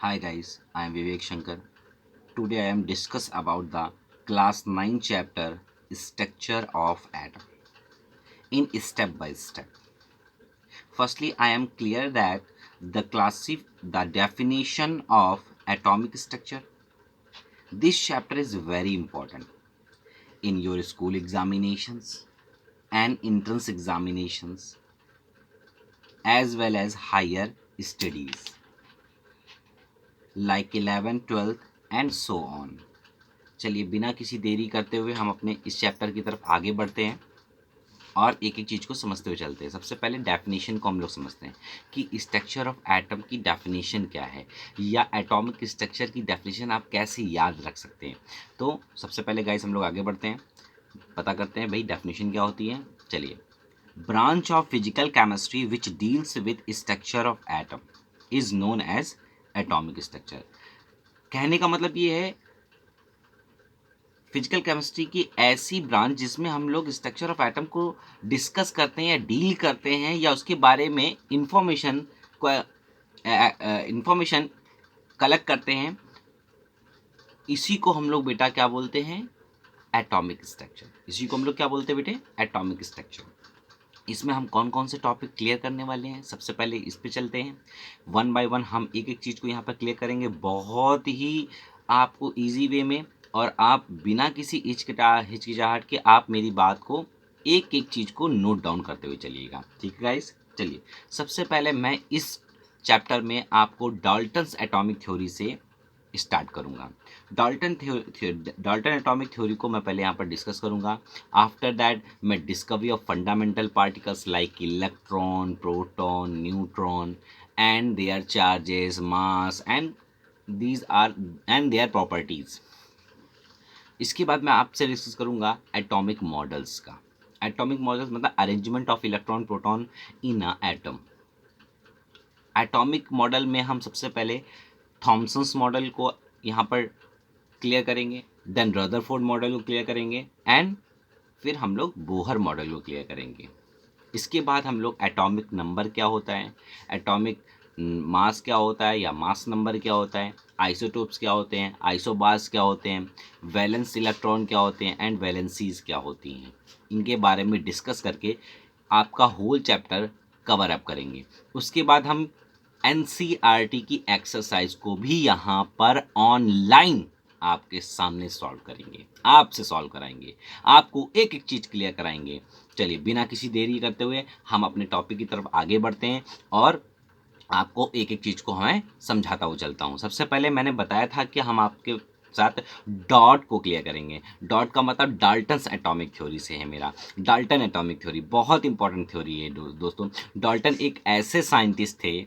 Hi guys, I am Vivek Shankar. Today I am discuss about the class 9 chapter structure of atom in step by step. Firstly, I am clear that the definition of atomic structure. This chapter is very important in your school examinations and entrance examinations as well as higher studies like 11th, 12th and so on. चलिए बिना किसी देरी करते हुए हम अपने इस chapter की तरफ आगे बढ़ते हैं और एक एक चीज़ को समझते हुए चलते हैं। सबसे पहले डेफिनेशन को हम लोग समझते हैं कि स्ट्रक्चर ऑफ एटम की डेफिनेशन क्या है या एटॉमिक स्ट्रक्चर की डेफिनेशन आप कैसे याद रख सकते हैं। तो सबसे पहले गाइस हम लोग आगे बढ़ते हैं, पता करते हैं भाई डेफिनेशन क्या होती है। चलिए, branch of physical chemistry which deals with structure of atom is known as atomic structure. कहने का मतलब ये है फिजिकल केमिस्ट्री की ऐसी ब्रांच जिसमें हम लोग स्ट्रक्चर ऑफ एटम को डिस्कस करते हैं या डील करते हैं या उसके बारे में इंफॉर्मेशन कलेक्ट करते हैं, इसी को हम लोग बेटा क्या बोलते हैं? Atomic structure. इसी को हम लोग क्या बोलते हैं बेटे? Atomic structure. इसमें हम कौन कौन से टॉपिक क्लियर करने वाले हैं, सबसे पहले इस पे चलते हैं। वन बाय वन हम एक एक चीज़ को यहाँ पर क्लियर करेंगे बहुत ही आपको इजी वे में, और आप बिना किसी हिचकिचाहट के आप मेरी बात को एक एक चीज़ को नोट डाउन करते हुए चलिएगा। ठीक है गाइस? चलिए, सबसे पहले मैं इस चैप्टर में आपको डाल्टन्स एटॉमिक थ्योरी से स्टार्ट करूँगा। डाल्टन एटॉमिक थ्योरी को मैं पहले यहाँ पर डिस्कस करूँगा। आफ्टर दैट मैं discovery of fundamental particles like electron, proton, neutron and their charges, mass and their properties. इसके बाद मैं आपसे डिस्कस करूँगा एटॉमिक मॉडल्स का। एटॉमिक मॉडल्स मतलब arrangement of electron proton in a atom. Atomic model में हम सबसे पहले थॉमसन्स मॉडल को यहाँ पर क्लियर करेंगे, देन रदरफोर्ड मॉडल को क्लियर करेंगे एंड फिर हम लोग बोहर मॉडल को क्लियर करेंगे। इसके बाद हम लोग एटॉमिक नंबर क्या होता है, एटॉमिक मास क्या होता है या मास नंबर क्या होता है, आइसोटोप्स क्या होते हैं, आइसोबार्स क्या होते हैं, वैलेंस इलेक्ट्रॉन क्या होते हैं एंड वैलेंसीज क्या होती हैं, इनके बारे में डिस्कस करके आपका होल चैप्टर कवर अप करेंगे। उसके बाद हम एनसीईआरटी की एक्सरसाइज को भी यहाँ पर ऑनलाइन आपके सामने सॉल्व करेंगे, आपसे सॉल्व कराएंगे, आपको एक एक चीज़ क्लियर कराएंगे। चलिए, बिना किसी देरी करते हुए हम अपने टॉपिक की तरफ आगे बढ़ते हैं और आपको एक एक चीज़ को हमें समझाता हुआ चलता हूँ। सबसे पहले मैंने बताया था कि हम आपके साथ डॉट को क्लियर करेंगे। डॉट का मतलब डाल्टन्स एटॉमिक थ्योरी से है मेरा। डाल्टन एटॉमिक थ्योरी बहुत इंपॉर्टेंट थ्योरी है दोस्तों। डाल्टन एक ऐसे साइंटिस्ट थे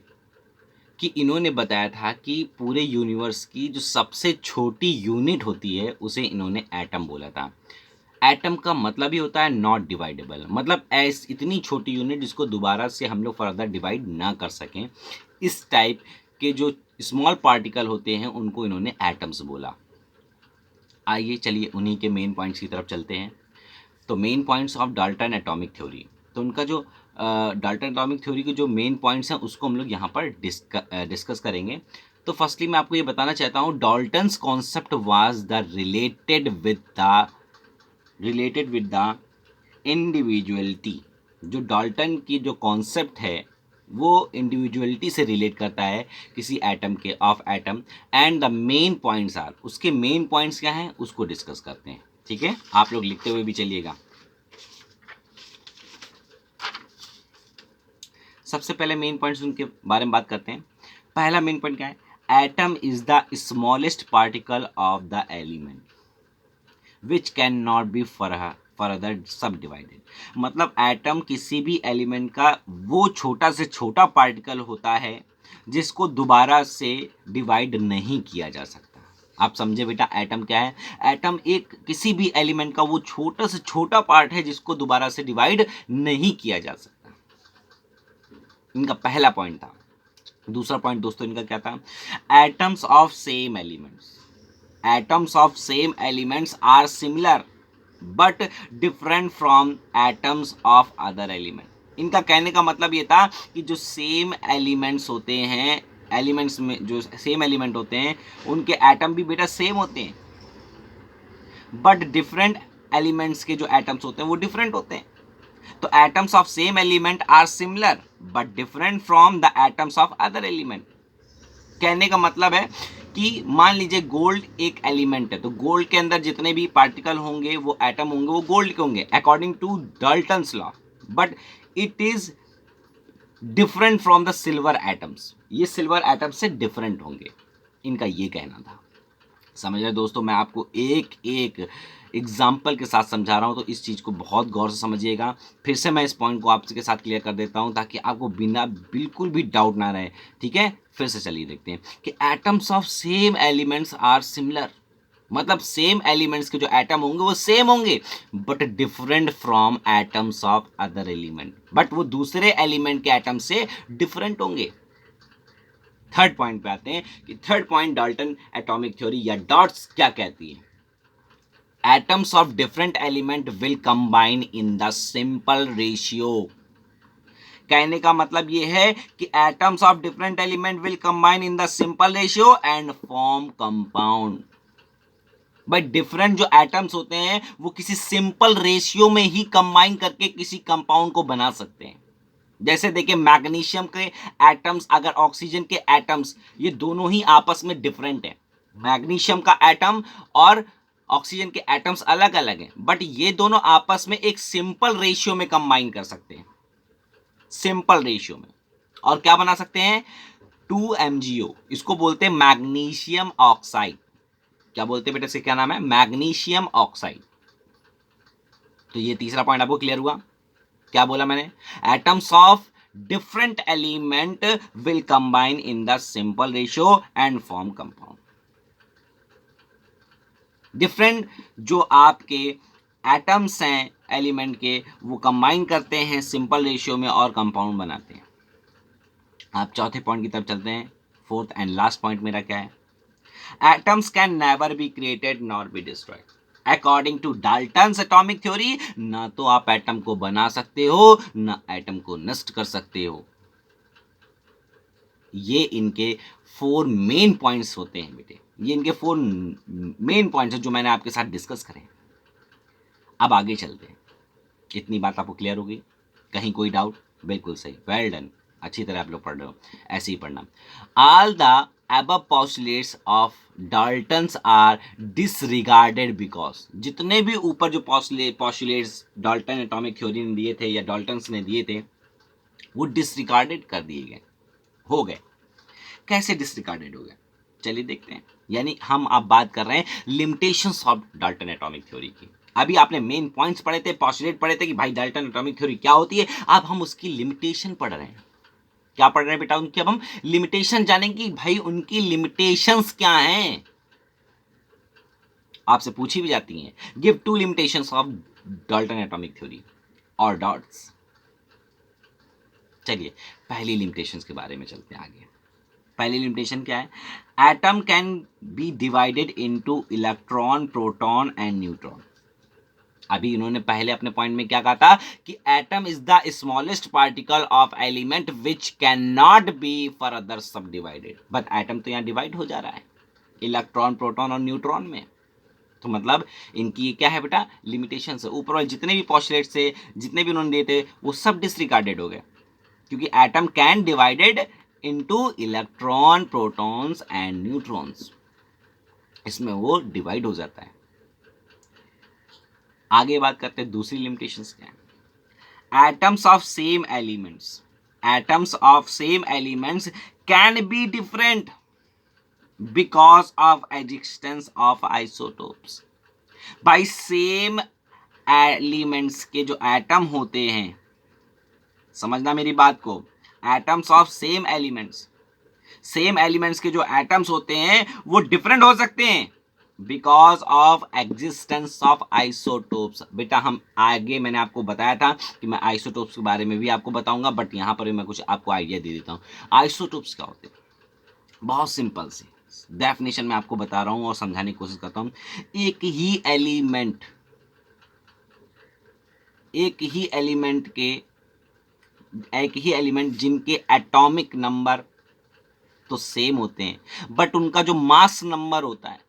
कि इन्होंने बताया था कि पूरे यूनिवर्स की जो सबसे छोटी यूनिट होती है उसे इन्होंने एटम बोला था। एटम का मतलब ही होता है नॉट डिवाइडेबल, मतलब इतनी छोटी यूनिट जिसको दोबारा से हम लोग फर्दर डिवाइड ना कर सकें। इस टाइप के जो स्मॉल पार्टिकल होते हैं उनको इन्होंने एटम्स बोला। आइए चलिए उन्हीं के मेन पॉइंट्स की तरफ चलते हैं। तो main points of Dalton atomic theory, तो उनका जो डाल्टन एटॉमिक थ्योरी के जो मेन पॉइंट्स हैं उसको हम लोग यहाँ पर डिस्कस करेंगे। तो फर्स्टली मैं आपको ये बताना चाहता हूँ, Dalton's concept was the related with the individuality. जो डाल्टन की जो कॉन्सेप्ट है वो इंडिविजुअलिटी से रिलेट करता है किसी एटम के, of atom, and the main points are, उसके मेन पॉइंट्स क्या हैं उसको डिस्कस करते हैं। ठीक है, आप लोग लिखते हुए भी चलिएगा। सबसे पहले मेन पॉइंट्स उनके बारे में बात करते हैं। पहला मेन पॉइंट क्या है? Atom is the smallest particle of the element which can not be further सब डिवाइडेड। मतलब एटम किसी भी एलिमेंट का वो छोटा से छोटा पार्टिकल होता है जिसको दोबारा से डिवाइड नहीं किया जा सकता। आप समझे बेटा, एटम क्या है? एटम एक किसी भी एलिमेंट का वो छोटा से छोटा पार्ट है जिसको दोबारा से डिवाइड नहीं किया जा सकता। इनका पहला पॉइंट था। दूसरा पॉइंट दोस्तों इनका क्या था? Atoms of same elements, atoms of same elements are similar but different from atoms of other element. इनका कहने का मतलब ये था कि जो सेम एलिमेंट्स होते हैं एलिमेंट्स में जो सेम एलिमेंट होते हैं उनके एटम भी बेटा सेम होते हैं, बट डिफरेंट एलिमेंट्स के जो एटम्स होते हैं वो डिफरेंट होते हैं. तो atoms of same element are similar but different from the atoms of other element. कहने का मतलब है कि मान लीजिए गोल्ड एक एलिमेंट है, तो गोल्ड के अंदर जितने भी पार्टिकल होंगे वो एटम होंगे वो गोल्ड के होंगे according to Dalton's law, but it is different from the silver atoms. ये सिल्वर एटम से डिफरेंट होंगे, इनका ये कहना था. समझ रहे दोस्तों, मैं आपको एक एक एग्जाम्पल के साथ समझा रहा हूँ, तो इस चीज़ को बहुत गौर से समझिएगा. फिर से मैं इस पॉइंट को आपके साथ क्लियर कर देता हूँ ताकि आपको बिना बिल्कुल भी डाउट ना रहे. ठीक है, फिर से चलिए देखते हैं कि atoms of same elements are similar. मतलब सेम एलिमेंट्स के जो एटम होंगे वो सेम होंगे but different from atoms of other element, but वो दूसरे एलिमेंट के एटम से डिफरेंट होंगे. थर्ड पॉइंट पे आते हैं कि third point Dalton atomic theory या डॉट्स क्या कहती है. Atoms of different element will combine in the simple ratio. कहने का मतलब ये है कि atoms of different element will combine in the simple ratio and form compound. भाई डिफरेंट जो एटम्स होते हैं वो किसी सिंपल रेशियो में ही कंबाइन करके किसी कंपाउंड को बना सकते हैं. जैसे देखिए मैग्नीशियम के एटम्स अगर ऑक्सीजन के एटम्स ये दोनों ही आपस में डिफरेंट है. मैग्नीशियम का एटम और ऑक्सीजन के एटम्स अलग अलग हैं, बट ये दोनों आपस में एक सिंपल रेशियो में कंबाइन कर सकते हैं. सिंपल रेशियो में और क्या बना सकते हैं, 2MgO. इसको बोलते हैं मैग्नीशियम ऑक्साइड. क्या बोलते हैं बेटा, इसका क्या नाम है, मैग्नीशियम ऑक्साइड. तो ये तीसरा पॉइंट आपको क्लियर हुआ. क्या बोला मैंने, atoms of different element will combine in the simple ratio and form compound. Different जो आपके एटम्स हैं एलिमेंट के वो कंबाइन करते हैं सिंपल रेशियो में और कंपाउंड बनाते हैं. आप चौथे पॉइंट की तरफ चलते हैं. फोर्थ एंड लास्ट पॉइंट मेरा क्या है, atoms can never be created nor be destroyed. According to Dalton's atomic theory ना तो आप एटम को बना सकते हो ना एटम को नष्ट कर सकते हो. ये इनके 4 मेन पॉइंट्स होते हैं बेटे. ये इनके 4 मेन पॉइंट्स हैं जो मैंने आपके साथ डिस्कस करे. अब आगे चलते हैं. इतनी बात आपको क्लियर होगी, कहीं कोई डाउट, बिल्कुल सही, वेल डन, अच्छी तरह आप लोग पढ़ रहे हो, ऐसे ही पढ़ना. All the above postulates of Daltons are disregarded because जितने भी ऊपर जो postulates डाल्टन एटॉमिक थ्योरी ने दिए थे या डाल्टन्स ने दिए थे वो डिसरिगार्डेड कर दिए गए, हो गए. कैसे डिसरिगार्डेड हो गए, चलिए देखते हैं. यानी हम अब बात कर रहे हैं limitations of Dalton atomic theory की. अभी आपने मेन पॉइंट्स पढ़े थे, पोस्टुलेट पढ़े थे कि भाई डाल्टन एटॉमिक थ्योरी क्या होती है. अब हम उसकी लिमिटेशन पढ़ रहे हैं. क्या पढ़ रहे हैं बेटा, उनकी अब हम लिमिटेशन जानेंगे. भाई उनकी लिमिटेशंस क्या हैं, आपसे पूछी भी जाती हैं. Give 2 limitations of Dalton atomic theory और डॉट्स. चलिए पहली लिमिटेशंस के बारे में चलते हैं आगे. पहली लिमिटेशन क्या है, atom can be divided into electron, proton and neutron. अभी इन्होंने पहले अपने पॉइंट में क्या कहा था कि atom is the smallest particle of element which can not be further सब डिवाइडेड. बट एटम तो यहां डिवाइड हो जा रहा है इलेक्ट्रॉन, प्रोटॉन और न्यूट्रॉन में. तो मतलब इनकी क्या है बेटा, लिमिटेशन है. ऊपर वाले जितने भी पॉस्टुलेट्स थे, जितने भी उन्होंने दिए थे वो सब डिसरिगार्डेड हो गए क्योंकि atom can divided into electron, protons and neutrons. इसमें वो डिवाइड हो जाता है. आगे बात करते हैं दूसरी लिमिटेशंस क्या है. Atoms of same elements can be different because of existence of isotopes. भाई सेम एलिमेंट्स के जो एटम होते हैं, समझना मेरी बात को, एटम्स ऑफ सेम एलिमेंट्स के जो एटम्स होते हैं वो डिफरेंट हो सकते हैं because of existence of isotopes. बेटा हम आगे मैंने आपको बताया था कि मैं आइसोटोप्स के बारे में भी आपको बताऊंगा, बट यहां पर भी मैं कुछ आपको आइडिया दे देता हूं. आइसोटोप्स क्या होते हैं, बहुत सिंपल सी डेफिनेशन में आपको बता रहा हूं और समझाने की कोशिश करता हूं. एक ही एलिमेंट जिनके एटॉमिक नंबर तो सेम होते हैं, बट उनका जो मास नंबर होता है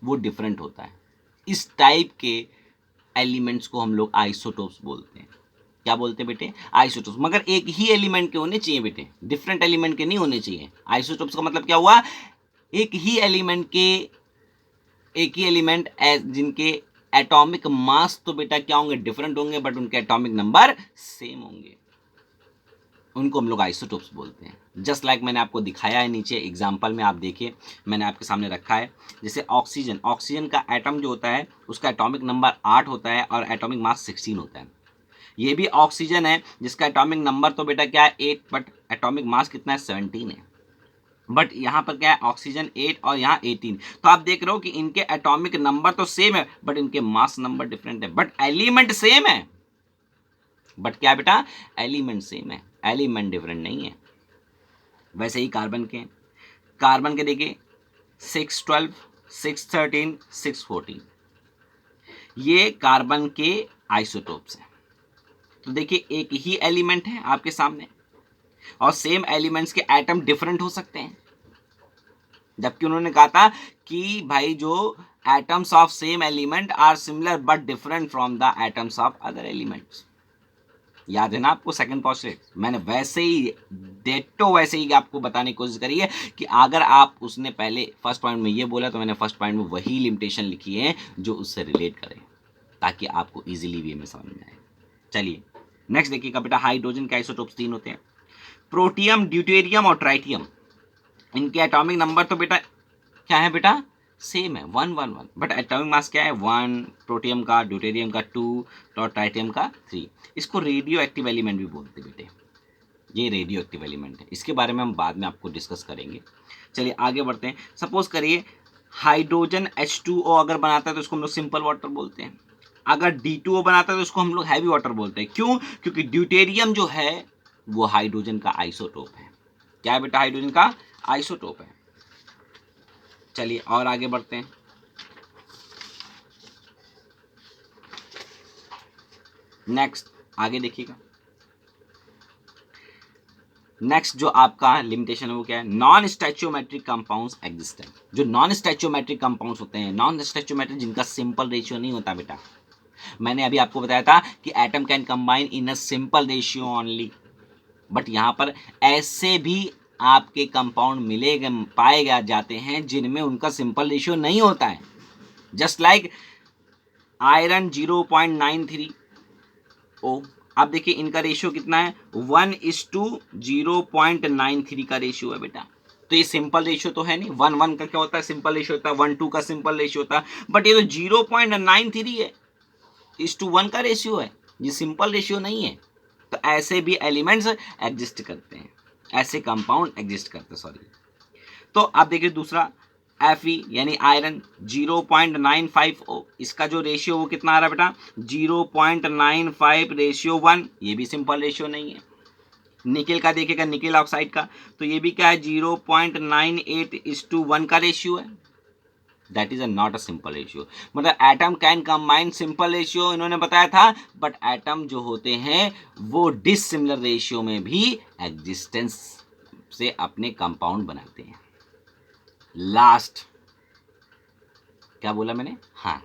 वो डिफरेंट होता है। इस टाइप के एलिमेंट्स को हम लोग आइसोटोप्स बोलते हैं। क्या बोलते हैं बेटे? आइसोटोप्स। मगर एक ही एलिमेंट के होने चाहिए बेटे, डिफरेंट एलिमेंट के नहीं होने चाहिए। आइसोटोप्स का मतलब क्या हुआ? एक ही एलिमेंट के, एक ही एलिमेंट जिनके एटॉमिक मास तो बेटा क्या होंगे? डिफरेंट होंगे, बट उनके एटॉमिक नंबर सेम होंगे, उनको हम लोग आइसोटोप्स बोलते हैं। जस्ट लाइक मैंने आपको दिखाया है नीचे एग्जाम्पल में, आप देखिए मैंने आपके सामने रखा है। जैसे ऑक्सीजन, ऑक्सीजन का एटम जो होता है उसका एटॉमिक नंबर 8 होता है और एटॉमिक मास 16 होता है। ये भी ऑक्सीजन है जिसका एटॉमिक नंबर तो बेटा क्या है? 8, बट एटॉमिक मास कितना है? 17 है। बट यहाँ पर क्या है? ऑक्सीजन 8 और यहाँ 18। तो आप देख रहे हो कि इनके एटॉमिक नंबर तो सेम है, बट इनके मास नंबर डिफरेंट है, बट एलिमेंट सेम है। बट क्या बेटा? एलिमेंट सेम है, एलिमेंट डिफरेंट नहीं है। वैसे ही कार्बन के, कार्बन के देखिए 612, 613, 614, ये कार्बन के आइसोटोप्स हैं। तो देखिए एक ही एलिमेंट है आपके सामने और सेम एलिमेंट्स के एटम डिफरेंट हो सकते हैं, जबकि उन्होंने कहा था कि भाई जो atoms of same element are similar but different from the atoms of other elements. याद है ना आपको सेकंड पोस्टलेट? मैंने वैसे ही डेटो वैसे ही आपको बताने की कोशिश करी है कि अगर आप उसने पहले फर्स्ट पॉइंट में ये बोला तो मैंने फर्स्ट पॉइंट में वही लिमिटेशन लिखी है जो उससे रिलेट करें, ताकि आपको इजीली वे में समझ में आए। चलिए नेक्स्ट देखिएगा बेटा, हाइड्रोजन के आइसोटोप्स 3 होते हैं, प्रोटियम, ड्यूटेरियम और ट्राइटियम। इनके एटॉमिक नंबर तो बेटा क्या है बेटा? सेम है, 111, बट एटॉमिक मास क्या है? 1, प्रोटियम का, ड्यूटेरियम का 2 और ट्राइटियम का 3। इसको रेडियो एक्टिव एलिमेंट भी बोलते हैं बेटे, ये रेडियो एक्टिव एलिमेंट है। इसके बारे में हम बाद में आपको डिस्कस करेंगे। चलिए आगे बढ़ते हैं। सपोज करिए हाइड्रोजन H2O अगर बनाता है तो उसको हम लोग सिंपल वाटर बोलते हैं, अगर D2O बनाता है तो उसको हम लोग हैवी वाटर बोलते हैं। क्यों? क्योंकि ड्यूटेरियम जो है वो हाइड्रोजन का आइसोटोप है। क्या है बेटा? हाइड्रोजन का आइसोटोप है। चलिए और आगे बढ़ते हैं। नेक्स्ट आगे देखिएगा, नेक्स्ट जो आपका लिमिटेशन है वो क्या है? Non stoichiometric compounds existent. जो नॉन स्टैच्योमेट्रिक कंपाउंड्स होते हैं, नॉन स्टैच्योमेट्रिक जिनका सिंपल रेशियो नहीं होता बेटा, मैंने अभी आपको बताया था कि atom can combine in a simple ratio only, but यहाँ पर ऐसे भी आपके कंपाउंड मिलेगा, पाए जाते हैं जिनमें उनका सिंपल रेशियो नहीं होता है। जस्ट लाइक आयरन 0.93 ओ, आप देखिए इनका रेशियो कितना है? 1:0.93 का रेशियो है बेटा। तो ये सिंपल रेशियो तो है नहीं। 1:1 का क्या होता है? सिंपल रेशियो होता है। 1:2 का सिंपल रेशियो होता है, बट ये तो 0.93 है, 1:1 का रेशियो है, ये सिंपल रेशियो नहीं है। तो ऐसे भी एलिमेंट्स एग्जिस्ट करते हैं, ऐसे कंपाउंड एग्जिस्ट करते हैं, सॉरी। तो आप देखिए दूसरा Fe यानी आयरन 0.950, इसका जो रेशियो वो कितना आ रहा है बेटा? 0.95 रेशियो 1, ये भी सिंपल रेशियो नहीं है। निकेल का देखिएगा, निकेल ऑक्साइड का, तो ये भी क्या है? 0.98:1 का रेशियो है। That is not a simple ratio. मतलब atom can combine, simple ratio इन्होंने बताया था, बट एटम जो होते हैं वो डिसिमिलर रेशियो में भी एग्जिस्टेंस से अपने कंपाउंड बनाते हैं। लास्ट, क्या बोला मैंने? हाँ,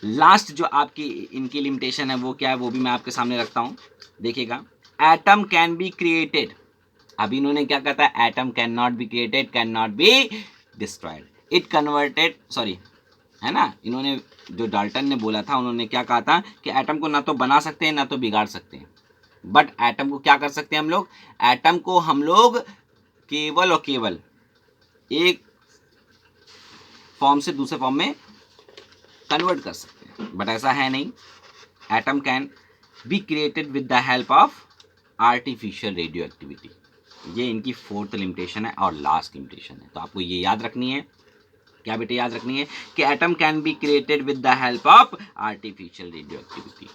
लास्ट जो आपकी इनकी लिमिटेशन है वो क्या है, वो भी मैं आपके सामने रखता हूं। देखिएगा, एटम कैन बी क्रिएटेड। अभी इन्होंने क्या कहता है? Atom can not be created, can not be destroyed, it converted, sorry, है ना। इन्होंने जो डाल्टन ने बोला था, उन्होंने क्या कहा था कि एटम को ना तो बना सकते हैं ना तो बिगाड़ सकते हैं, बट एटम को क्या कर सकते हैं हम लोग? एटम को हम लोग केवल और केवल एक फॉर्म से दूसरे फॉर्म में कन्वर्ट कर सकते हैं, बट ऐसा है नहीं। Atom can be created with the help of artificial radio activity. ये इनकी 4th लिमिटेशन है और लास्ट लिमिटेशन है। तो आपको ये याद रखनी है, क्या बेटे? याद रखनी है कि atom can be created with the help of artificial radio activity.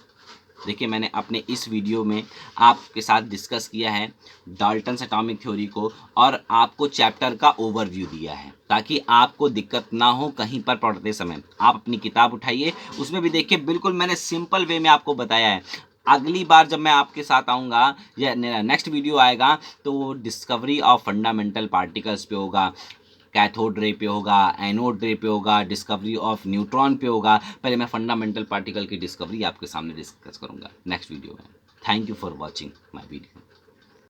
देखिए मैंने अपने इस वीडियो में आपके साथ डिस्कस किया है डाल्टन्स एटॉमिक थ्योरी को, और आपको चैप्टर का ओवरव्यू दिया है ताकि आपको दिक्कत ना हो कहीं पर पढ़ते समय। आप अपनी किताब उठाइए, उसमें भी देखिए बिल्कुल मैंने सिंपल वे में आपको बताया है। अगली बार जब मैं आपके साथ आऊँगा या नेक्स्ट वीडियो आएगा तो वो डिस्कवरी ऑफ फंडामेंटल पार्टिकल्स पे होगा, कैथोड रे पे होगा, एनोड रे पे होगा, डिस्कवरी ऑफ न्यूट्रॉन पे होगा। पहले मैं फंडामेंटल पार्टिकल की डिस्कवरी आपके सामने डिस्कस करूँगा नेक्स्ट वीडियो में। Thank you for watching my video.